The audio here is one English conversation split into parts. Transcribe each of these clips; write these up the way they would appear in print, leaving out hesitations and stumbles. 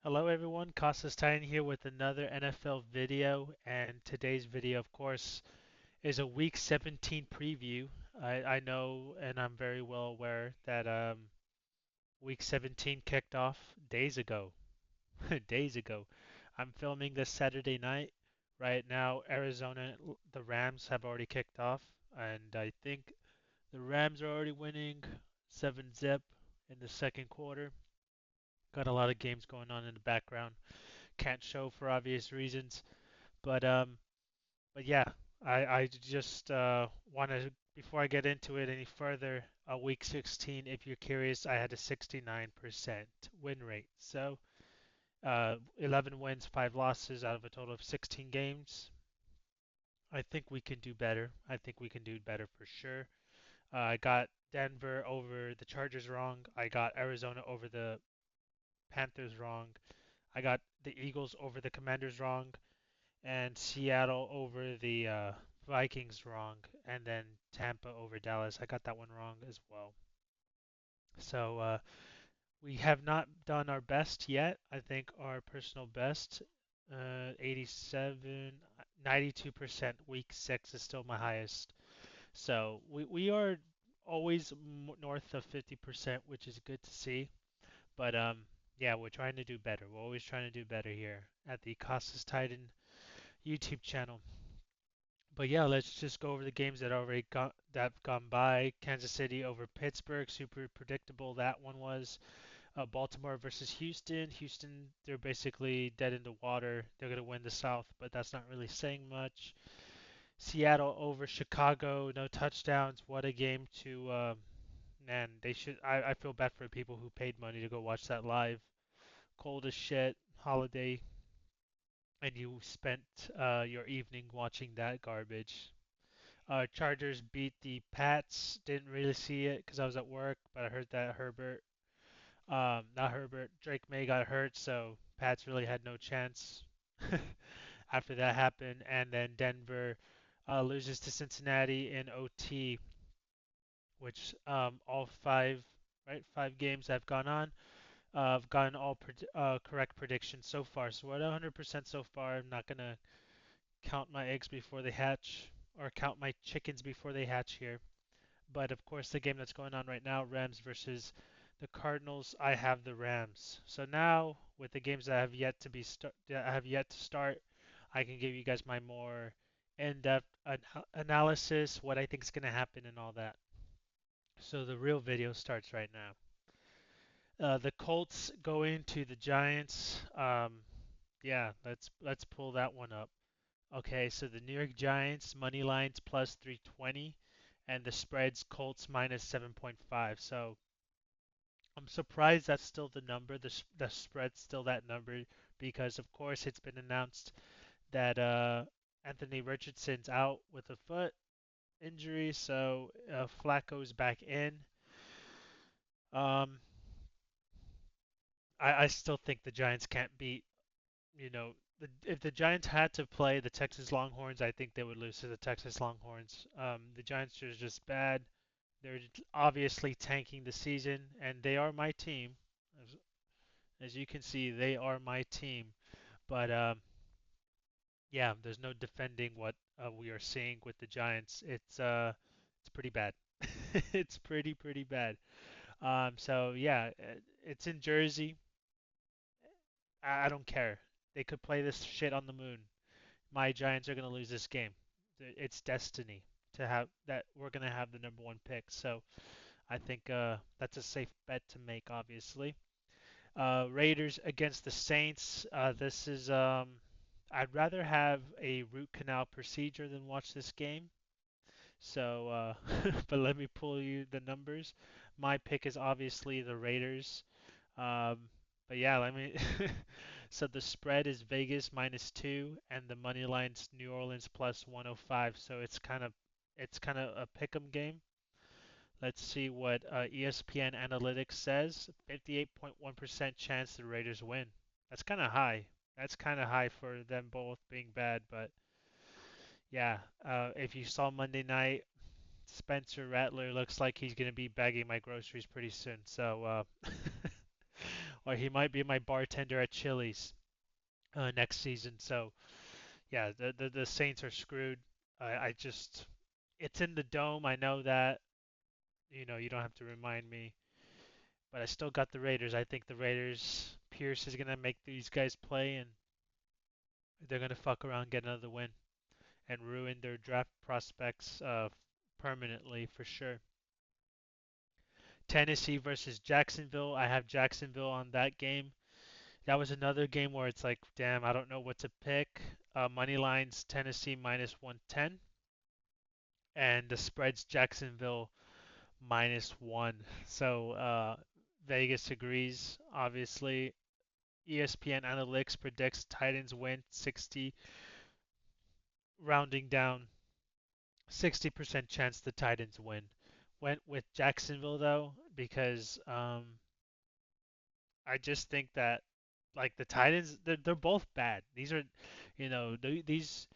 Hello everyone, Costless here with another NFL video, and today's video, of course, is a Week 17 preview. I know, and I'm very well aware that Week 17 kicked off days ago. Days ago. I'm filming this Saturday night. Right now, Arizona, the Rams have already kicked off, and I think the Rams are already winning 7-zip in the second quarter. Got a lot of games going on in the background. Can't show for obvious reasons. But but yeah, I just want to before I get into it any further, week 16, if you're curious, I had a 69% win rate. So 11 wins, 5 losses out of a total of 16 games. I think we can do better. I think we can do better for sure. I got Denver over the Chargers wrong. I got Arizona over the Panthers wrong. I got the Eagles over the Commanders wrong. And Seattle over the Vikings wrong, and then Tampa over Dallas. I got that one wrong as well. So we have not done our best yet. I think our personal best, 87, 92% week 6 is still my highest. So we are always north of 50%, which is good to see. But yeah, we're trying to do better. We're always trying to do better here at the Costas Titan YouTube channel. But yeah, let's just go over the games that have gone by. Kansas City over Pittsburgh, super predictable that one was. Baltimore versus Houston. Houston, they're basically dead in the water. They're gonna win the South, but that's not really saying much. Seattle over Chicago, no touchdowns. What a game to man. They should. I feel bad for people who paid money to go watch that live. Cold as shit, holiday, and you spent your evening watching that garbage. Chargers beat the Pats. Didn't really see it because I was at work, but I heard that not Herbert, Drake May got hurt, so Pats really had no chance after that happened. And then Denver loses to Cincinnati in OT, which all five, right, 5 games have gone on. I've gotten all correct predictions so far, so we're at 100% so far. I'm not gonna count my eggs before they hatch, or count my chickens before they hatch here. But of course, the game that's going on right now, Rams versus the Cardinals, I have the Rams. So now, with the games that have yet to start, I can give you guys my more in-depth analysis, what I think is going to happen, and all that. So the real video starts right now. The Colts go into the Giants. Yeah, let's pull that one up. Okay, so the New York Giants money lines plus 320 and the spread's Colts minus 7.5. So I'm surprised that's still the number. The spread's still that number because of course it's been announced that Anthony Richardson's out with a foot injury, so Flacco's back in. Um, I still think the Giants can't beat if the Giants had to play the Texas Longhorns, I think they would lose to the Texas Longhorns. The Giants are just bad. They're obviously tanking the season, and they are my team. As you can see, they are my team. But yeah, there's no defending what we are seeing with the Giants. It's pretty bad. It's pretty bad. So yeah, it's in Jersey. I don't care. They could play this shit on the moon. My Giants are going to lose this game. It's destiny to have that we're going to have the number one pick. So I think that's a safe bet to make, obviously. Raiders against the Saints. This is I'd rather have a root canal procedure than watch this game. So, but let me pull you the numbers. My pick is obviously the Raiders. Um, but yeah, let me. So the spread is Vegas -2, and the money line's New Orleans plus 105. So it's kind of a pick'em game. Let's see what ESPN Analytics says. 58.1% chance the Raiders win. That's kind of high. That's kind of high for them both being bad. But yeah, if you saw Monday night, Spencer Rattler looks like he's going to be bagging my groceries pretty soon. So or he might be my bartender at Chili's next season. So yeah, the Saints are screwed. I just it's in the dome. I know that. You don't have to remind me, but I still got the Raiders. I think the Raiders Pierce is gonna make these guys play, and they're gonna fuck around, get another win, and ruin their draft prospects permanently for sure. Tennessee versus Jacksonville. I have Jacksonville on that game. That was another game where it's like, damn, I don't know what to pick. Money lines Tennessee minus 110, and the spreads Jacksonville minus one. So Vegas agrees. Obviously, ESPN Analytics predicts Titans win 60, rounding down 60% chance the Titans win. Went with Jacksonville though because I just think that like the Titans, they're both bad. These are, these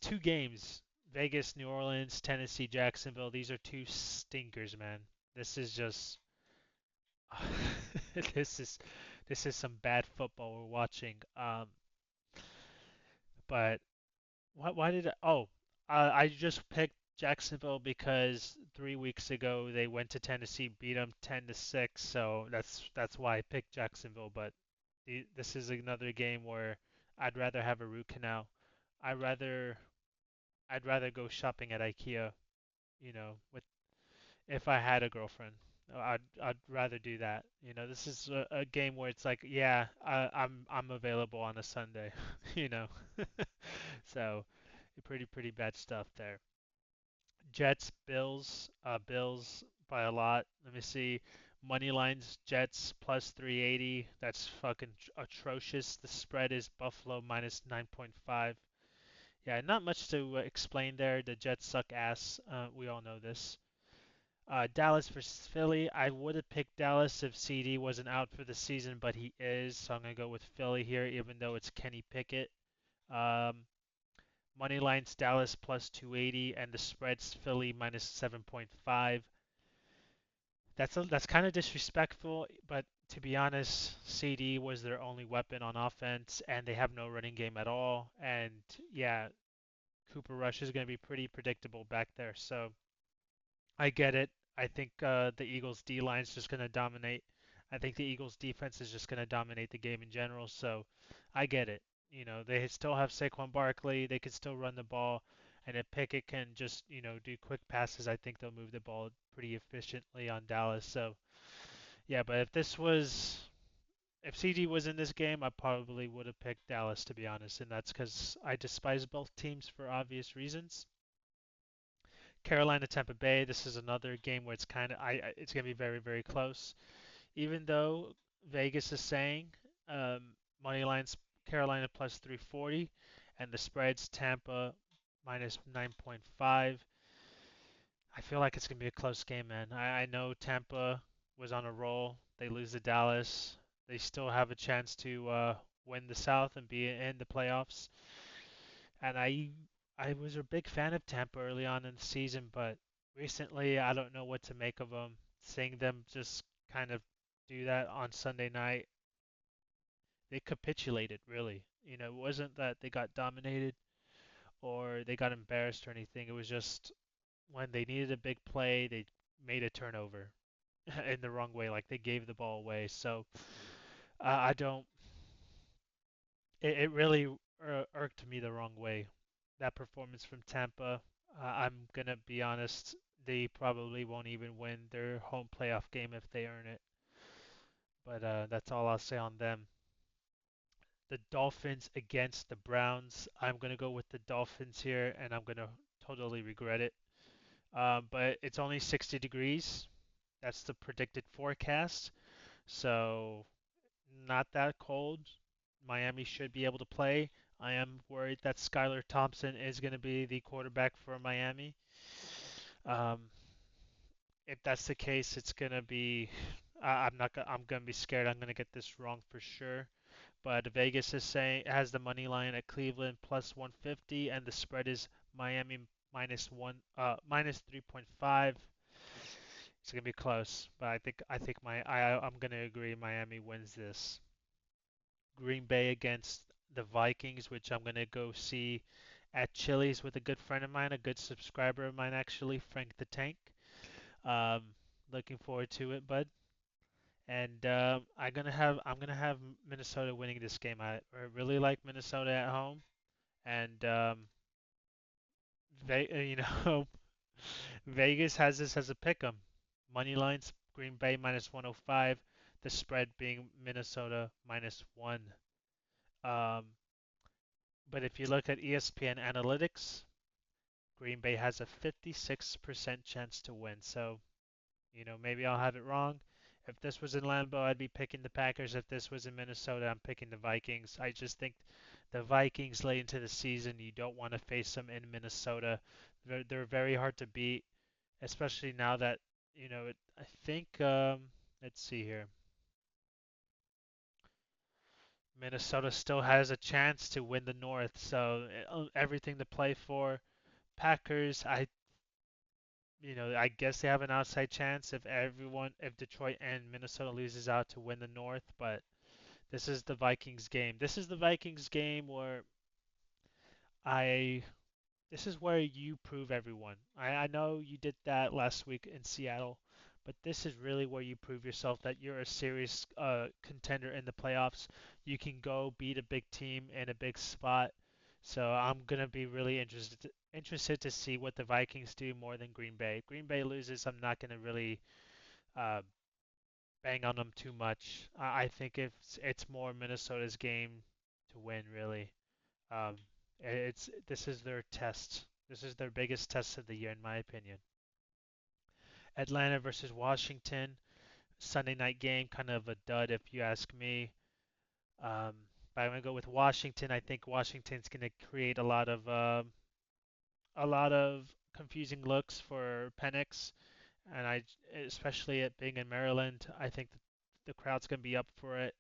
two games, Vegas, New Orleans, Tennessee, Jacksonville. These are two stinkers, man. This is just this is this is some bad football we're watching. But why did I just picked Jacksonville because 3 weeks ago they went to Tennessee, beat them 10-6, so that's why I picked Jacksonville. But this is another game where I'd rather have a root canal. I'd rather I'd rather go shopping at IKEA, with if I had a girlfriend. I'd rather do that. This is a game where it's like, yeah, I'm available on a Sunday, you know. So, pretty bad stuff there. Jets, Bills, Bills by a lot. Let me see. Money lines, Jets plus 380. That's fucking atrocious. The spread is Buffalo minus 9.5. Yeah, not much to explain there. The Jets suck ass. We all know this. Dallas versus Philly. I would have picked Dallas if CD wasn't out for the season, but he is, so I'm gonna go with Philly here, even though it's Kenny Pickett. Um, Money lines Dallas plus 280, and the spread's Philly minus 7.5. That's kind of disrespectful, but to be honest, CD was their only weapon on offense, and they have no running game at all. And yeah, Cooper Rush is going to be pretty predictable back there. So I get it. I think the Eagles' D line is just going to dominate. I think the Eagles' defense is just going to dominate the game in general. So I get it. They still have Saquon Barkley. They can still run the ball. And if Pickett can just, do quick passes, I think they'll move the ball pretty efficiently on Dallas. So yeah, but if CD was in this game, I probably would have picked Dallas to be honest, and that's because I despise both teams for obvious reasons. Carolina Tampa Bay. This is another game where it's gonna be very very close. Even though Vegas is saying money lines Carolina plus 340 and the spreads Tampa minus 9.5. I feel like it's gonna be a close game, man. I know Tampa was on a roll. They lose to Dallas. They still have a chance to win the South and be in the playoffs. And I was a big fan of Tampa early on in the season, but recently I don't know what to make of them. Seeing them just kind of do that on Sunday night, they capitulated really. It wasn't that they got dominated or they got embarrassed or anything. It was just when they needed a big play, they made a turnover in the wrong way, like they gave the ball away. So I don't. It really irked me the wrong way. That performance from Tampa. I'm gonna be honest. They probably won't even win their home playoff game if they earn it. But that's all I'll say on them. The Dolphins against the Browns. I'm gonna go with the Dolphins here, and I'm gonna totally regret it. But it's only 60 degrees. That's the predicted forecast. So not that cold. Miami should be able to play. I am worried that Skylar Thompson is going to be the quarterback for Miami. Um, if that's the case, it's going to be. I'm not. I'm going to be scared. I'm going to get this wrong for sure. But Vegas is saying has the money line at Cleveland plus 150, and the spread is Miami minus 3.5. It's gonna be close, but I think I'm gonna agree Miami wins this. Green Bay against the Vikings, which I'm gonna go see at Chili's with a good friend of mine, a good subscriber of mine actually, Frank the Tank. Um, Looking forward to it, bud. And I'm gonna have Minnesota winning this game. I really like Minnesota at home, and you know Vegas has this as a pick 'em. Money lines Green Bay minus 105, the spread being Minnesota minus one. Um, but if you look at ESPN analytics, Green Bay has a 56% chance to win. So, maybe I'll have it wrong. If this was in Lambeau, I'd be picking the Packers. If this was in Minnesota, I'm picking the Vikings. I just think the Vikings late into the season, you don't want to face them in Minnesota. They're very hard to beat, especially now that, I think, let's see here. Minnesota still has a chance to win the North, so everything to play for. Packers, I guess they have an outside chance if Detroit and Minnesota loses out to win the North, but this is the Vikings game. This is the Vikings game where I this is where you prove everyone. I know you did that last week in Seattle, but this is really where you prove yourself that you're a serious contender in the playoffs. You can go beat a big team in a big spot. So I'm gonna be really interested to see what the Vikings do more than Green Bay. Green Bay loses, I'm not gonna really uh, bang on them too much. I think it's more Minnesota's game to win, really. Um, it's This is their test. This is their biggest test of the year, in my opinion. Atlanta versus Washington, Sunday night game, kind of a dud if you ask me. Um, but I'm gonna go with Washington. I think Washington's gonna create a lot of confusing looks for Penix, and especially it being in Maryland, I think the crowd's gonna be up for it.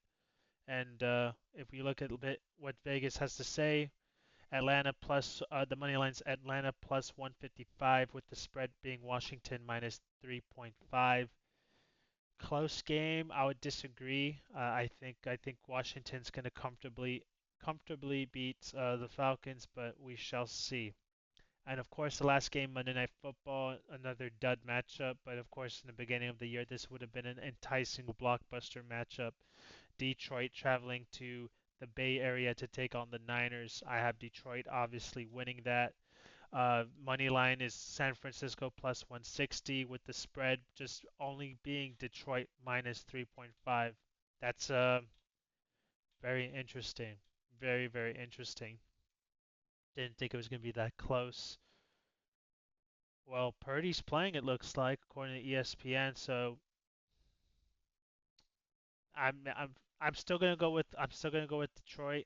And if we look at a bit what Vegas has to say, Atlanta plus the money line's Atlanta plus 155 with the spread being Washington minus 3.5. Close game. I would disagree. I think Washington's going to comfortably beat the Falcons, but we shall see. And of course, the last game, Monday Night Football, another dud matchup. But of course, in the beginning of the year, this would have been an enticing blockbuster matchup. Detroit traveling to the Bay Area to take on the Niners. I have Detroit obviously winning that. Money line is San Francisco plus 160 with the spread just only being Detroit minus 3.5. That's very interesting. Very, very interesting. Didn't think it was going to be that close. Well, Purdy's playing, it looks like, according to ESPN, so I'm still gonna go with Detroit,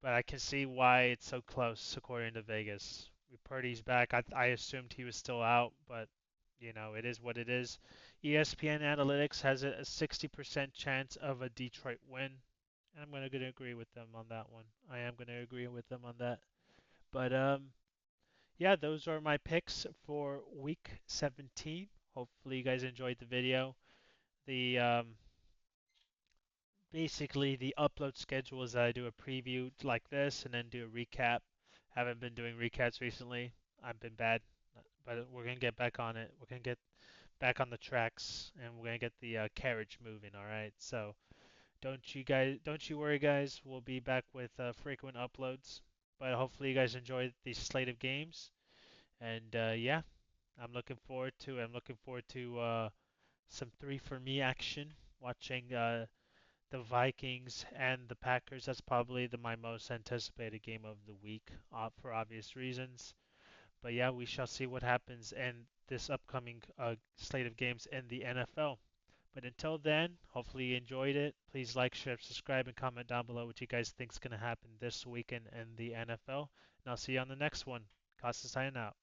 but I can see why it's so close according to Vegas. Purdy's back. I assumed he was still out, but it is what it is. ESPN Analytics has a 60% chance of a Detroit win. And I'm gonna agree with them on that one. I am gonna agree with them on that. But yeah, those are my picks for week 17. Hopefully you guys enjoyed the video. The Basically the upload schedule is that I do a preview like this and then do a recap. Haven't been doing recaps recently. I've been bad, but we're gonna get back on it. We're gonna get back on the tracks and we're gonna get the carriage moving. All right. So don't you worry, guys. We'll be back with frequent uploads. But hopefully you guys enjoyed the slate of games. And yeah, I'm looking forward to some three for me action. Watching the Vikings and the Packers. That's probably my most anticipated game of the week for obvious reasons. But yeah, we shall see what happens in this upcoming slate of games in the NFL. But until then, hopefully you enjoyed it. Please like, share, subscribe, and comment down below what you guys think is going to happen this weekend in the NFL. And I'll see you on the next one. Costless signing out.